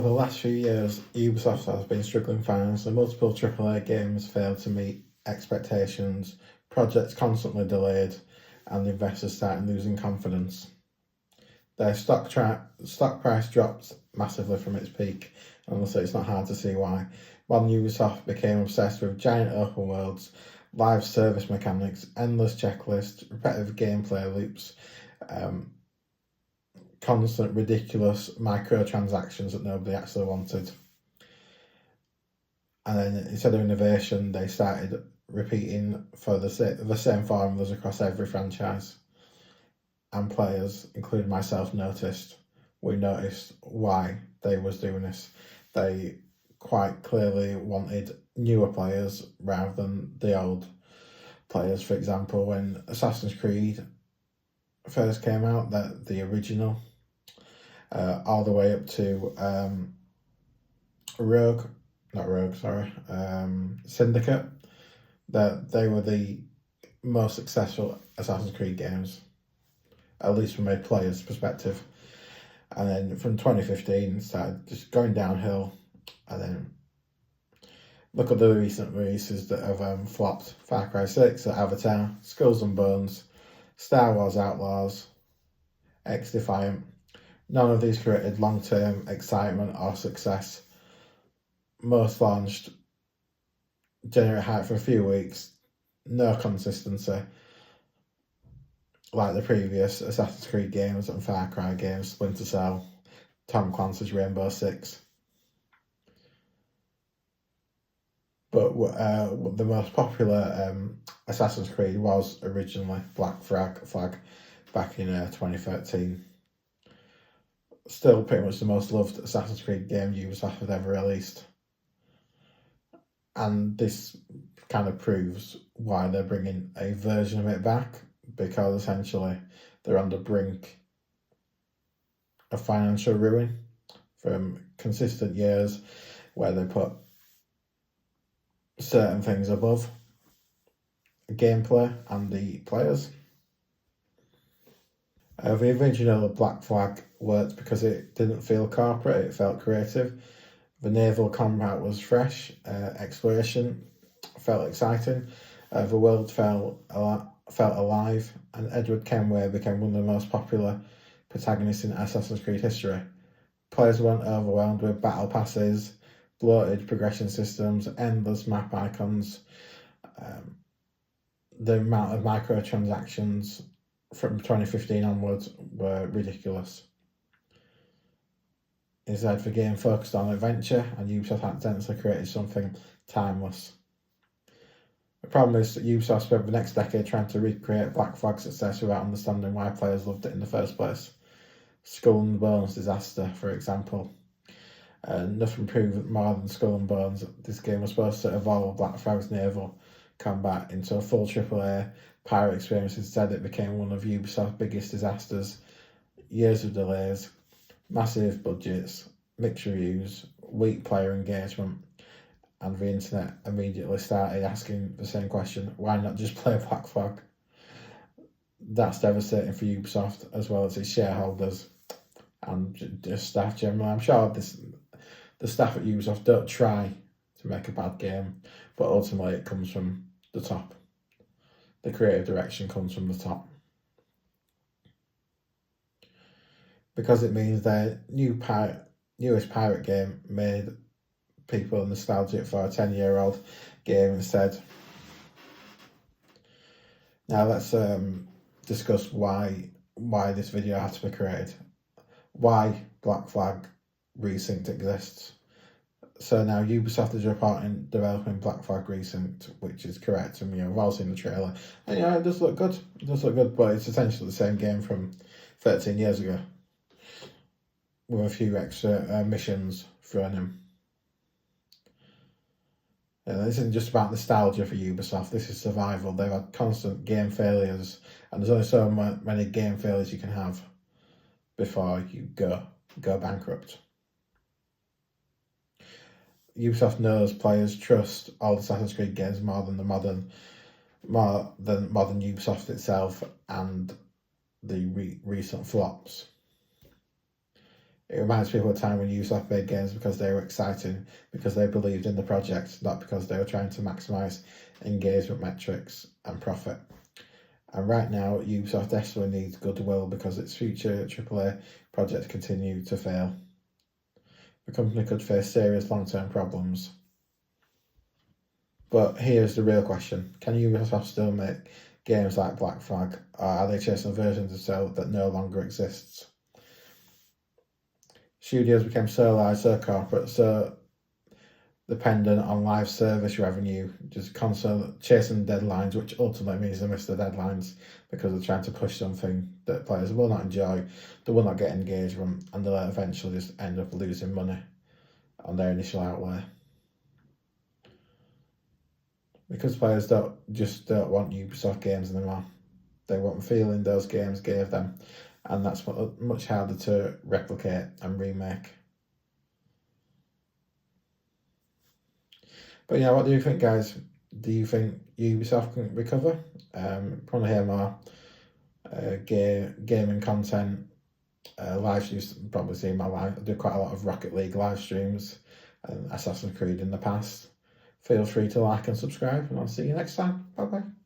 For the last few years, Ubisoft has been struggling financially. Multiple AAA games failed to meet expectations, projects constantly delayed, and investors started losing confidence. Their stock price dropped massively from its peak, and also it's not hard to see why. While Ubisoft became obsessed with giant open worlds, live service mechanics, endless checklists, repetitive gameplay loops, constant ridiculous microtransactions that nobody actually wanted. And then instead of innovation, they started repeating for the same formulas across every franchise. And players, including myself, we noticed why they was doing this. They quite clearly wanted newer players rather than the old players. For example, when Assassin's Creed first came out, the original, all the way up to Syndicate, that they were the most successful Assassin's Creed games, at least from a player's perspective. And then from 2015, it started just going downhill. And then look at the recent releases that have flopped: Far Cry 6, Avatar, Skulls and Bones, Star Wars Outlaws, X-Defiant. None of these created long-term excitement or success. Most launched, generate hype for a few weeks, no consistency, like the previous Assassin's Creed games and Far Cry games, Splinter Cell, Tom Clancy's Rainbow Six. But the most popular Assassin's Creed was originally Black Flag back in 2013. Still pretty much the most loved Assassin's Creed game Ubisoft had ever released. And this kind of proves why they're bringing a version of it back, because essentially they're on the brink of financial ruin from consistent years where they put certain things above gameplay and the players. The original Black Flag worked because it didn't feel corporate, it felt creative. The naval combat was fresh, exploration felt exciting, the world felt alive, and Edward Kenway became one of the most popular protagonists in Assassin's Creed history. Players weren't overwhelmed with battle passes, bloated progression systems, endless map icons. The amount of microtransactions from 2015 onwards were ridiculous. Instead, the game focused on adventure, and Ubisoft accidentally created something timeless. The problem is that Ubisoft spent the next decade trying to recreate Black Flag's success without understanding why players loved it in the first place. Skull and Bones disaster, for example. Nothing proved more than Skull and Bones. This game was supposed to evolve Black Flag's naval combat into a full AAA pirate experience. Instead, it became one of Ubisoft's biggest disasters. Years of delays, massive budgets, mixed reviews, weak player engagement, and the internet immediately started asking the same question: why not just play Black Flag? That's devastating for Ubisoft as well as its shareholders and just staff generally. I'm sure the staff at Ubisoft don't try to make a bad game, but ultimately it comes from the top. The creative direction comes from the top. Because it means their newest pirate game made people nostalgic for a 10-year-old game instead. Now let's discuss why this video had to be created. Why Black Flag Resynced exists. So now Ubisoft is reporting developing Black Flag Resynced, which is correct, and we've all seen the trailer. And it does look good. It does look good, but it's essentially the same game from 13 years ago, with a few extra missions thrown in. This isn't just about nostalgia for Ubisoft, this is survival. They've had constant game failures, and there's only so many game failures you can have before you go bankrupt. Ubisoft knows players trust old Assassin's Creed games more than modern Ubisoft itself and the recent flops. It reminds people of the time when Ubisoft made games because they were exciting, because they believed in the project, not because they were trying to maximise engagement metrics and profit. And right now, Ubisoft desperately needs goodwill because its future AAA projects continue to fail. The company could face serious long-term problems. But here's the real question. Can Ubisoft still make games like Black Flag, or are they chasing a version to sell that no longer exists? Studios became so large, so corporate, so dependent on live service revenue, just constantly chasing deadlines, which ultimately means they miss the deadlines because they're trying to push something that players will not enjoy, they will not get engagement, and they'll eventually just end up losing money on their initial outlay. Because players don't want Ubisoft games anymore. They want the feeling those games gave them, and that's much harder to replicate and remake. But yeah, what do you think, guys? Do you think Ubisoft can recover? Want to hear more gaming content, live streams? Probably seen my live. I do quite a lot of Rocket League live streams and Assassin's Creed in the past. Feel free to like and subscribe, and I'll see you next time. Bye bye.